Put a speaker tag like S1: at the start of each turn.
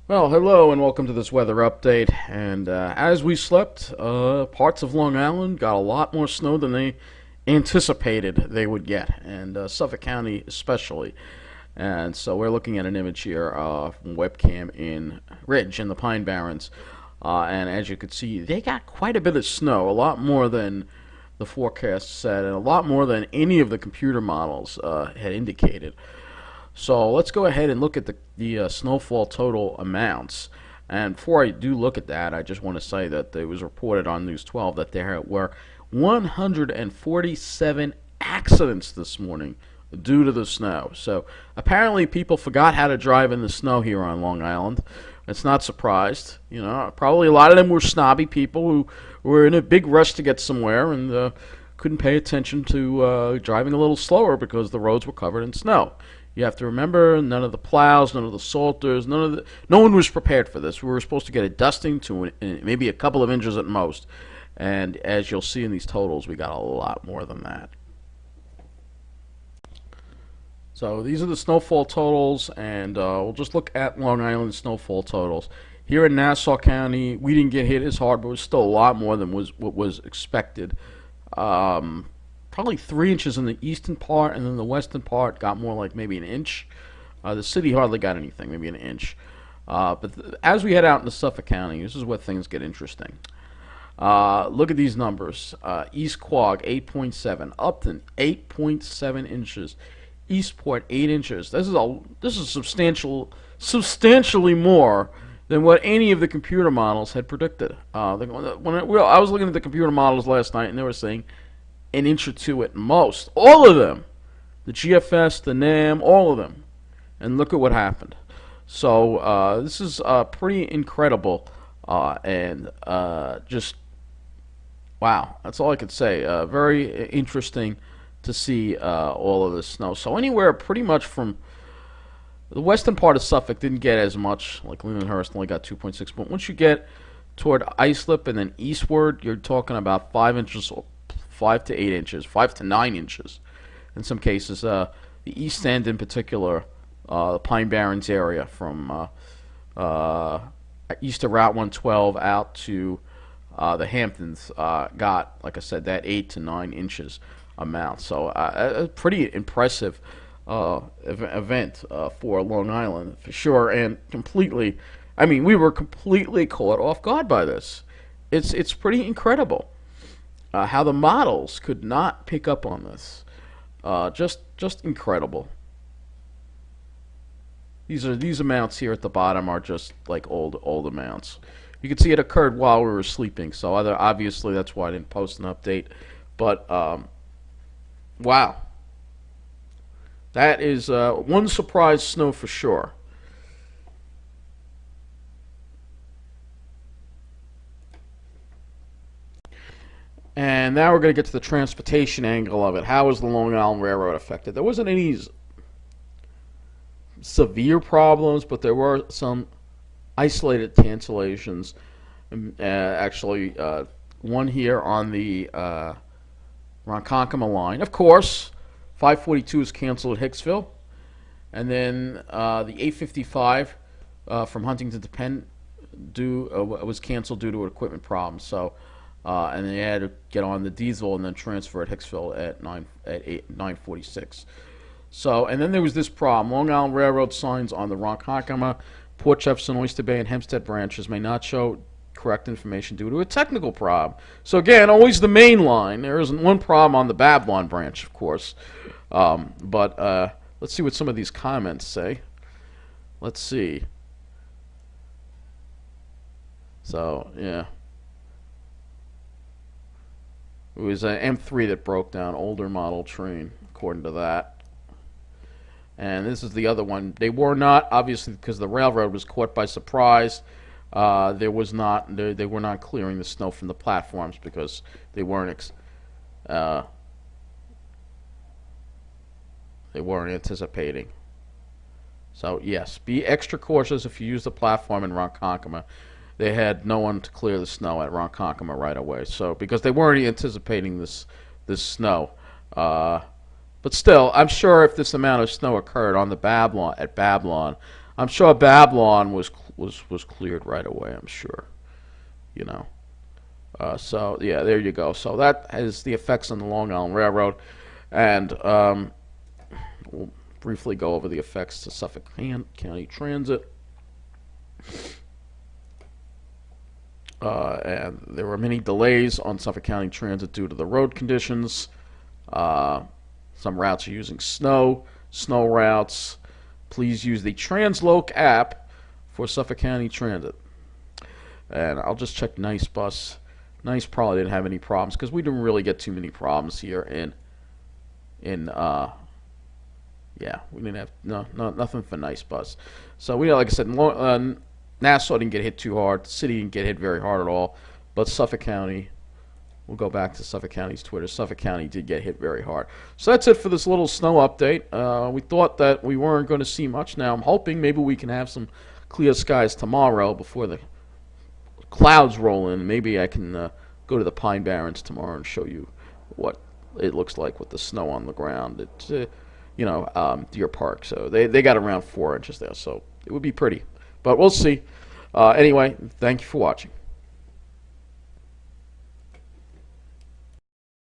S1: Well, hello and welcome to this weather update. And as we slept, parts of Long Island got a lot more snow than they anticipated they would get, and Suffolk County especially. And so we're looking at an image here from webcam in Ridge in the Pine Barrens. And as you can see, they got quite a bit of snow, a lot more than the forecast said, and a lot more than any of the computer models had indicated. So let's go ahead and look at the snowfall total amounts. And before I do look at that, I just want to say that it was reported on News 12 that there were 147 accidents this morning due to the snow. So apparently people forgot how to drive in the snow here on Long Island. It's not surprised. You know, probably a lot of them were snobby people who were in a big rush to get somewhere and couldn't pay attention to driving a little slower because the roads were covered in snow. You have to remember, none of the plows, none of the salters, no one was prepared for this. We were supposed to get a dusting to maybe a couple of inches at most, and as you'll see in these totals, we got a lot more than that. So these are the snowfall totals, and we'll just look at Long Island snowfall totals. Here in Nassau County, we didn't get hit as hard, but it was still a lot more than what was expected. Probably 3 inches in the eastern part, and then the western part got more like maybe an inch. The city hardly got anything, maybe an inch. But as we head out into Suffolk County, this is where things get interesting. Look at these numbers. East Quogue, 8.7. Upton, 8.7 inches. Eastport, 8 inches. This is substantially more than what any of the computer models had predicted. I was looking at the computer models last night, and they were saying an inch or two at most. All of them, the GFS, the NAM, all of them. And look at what happened. So this is pretty incredible, and just wow. That's all I could say. Very interesting to see all of this snow. So anywhere pretty much from the western part of Suffolk didn't get as much. Like Lindenhurst only got 2.6. But once you get toward Islip and then eastward, you're talking about 5 inches, 5 to 8 inches, 5 to 9 inches. In some cases, the East End in particular, the Pine Barrens area from east of Route 112 out to the Hamptons got, like I said, that 8 to 9 inches amount. So a pretty impressive event for Long Island for sure, and completely. I mean, we were completely caught off guard by this. It's pretty incredible how the models could not pick up on this. Just incredible. These amounts here at the bottom are just like old amounts. You can see it occurred while we were sleeping, so obviously that's why I didn't post an update. But wow, that is one surprise snow for sure. And now we're going to get to the transportation angle of it. How was the Long Island Railroad affected? There wasn't any severe problems, but there were some isolated cancellations. Actually, one here on the Ronkonkoma line. Of course, 542 is canceled at Hicksville. And then the 855 from Huntington to Penn was canceled due to an equipment problem. So, and they had to get on the diesel and then transfer at Hicksville at 946. So, and then there was this problem. Long Island Railroad signs on the Ronkonkoma, Port Jefferson, Oyster Bay, and Hempstead branches may not show correct information due to a technical problem. So again, always the main line. There isn't one problem on the Babylon branch, of course. But let's see what some of these comments say. Let's see. So, yeah. It was an M3 that broke down, older model train, according to that. And this is the other one. They were not, obviously, because the railroad was caught by surprise. There was not. They were not clearing the snow from the platforms because they weren't. They weren't anticipating. So yes, be extra cautious if you use the platform in Ronkonkoma. They had no one to clear the snow at Ronkonkoma right away. So because they weren't anticipating this snow. But still, I'm sure if this amount of snow occurred on the Babylon I'm sure Babylon was cleared right away. I'm sure, you know. So yeah, there you go. So that has the effects on the Long Island Railroad, and we'll briefly go over the effects to Suffolk County Transit. And there were many delays on Suffolk County Transit due to the road conditions. Uh, some routes are using snow routes. Please use the Transloc app for Suffolk County Transit. And I'll just check Nice Bus. Nice probably didn't have any problems because we didn't really get too many problems here in yeah, we didn't have nothing for Nice Bus. So we, like I said, Nassau didn't get hit too hard. The city didn't get hit very hard at all. But Suffolk County, we'll go back to Suffolk County's Twitter. Suffolk County did get hit very hard. So that's it for this little snow update. We thought that we weren't going to see much. Now I'm hoping maybe we can have some clear skies tomorrow before the clouds roll in. Maybe I can go to the Pine Barrens tomorrow and show you what it looks like with the snow on the ground. It's Deer Park. So they got around 4 inches there. So it would be pretty. But we'll see. Anyway, thank you for watching.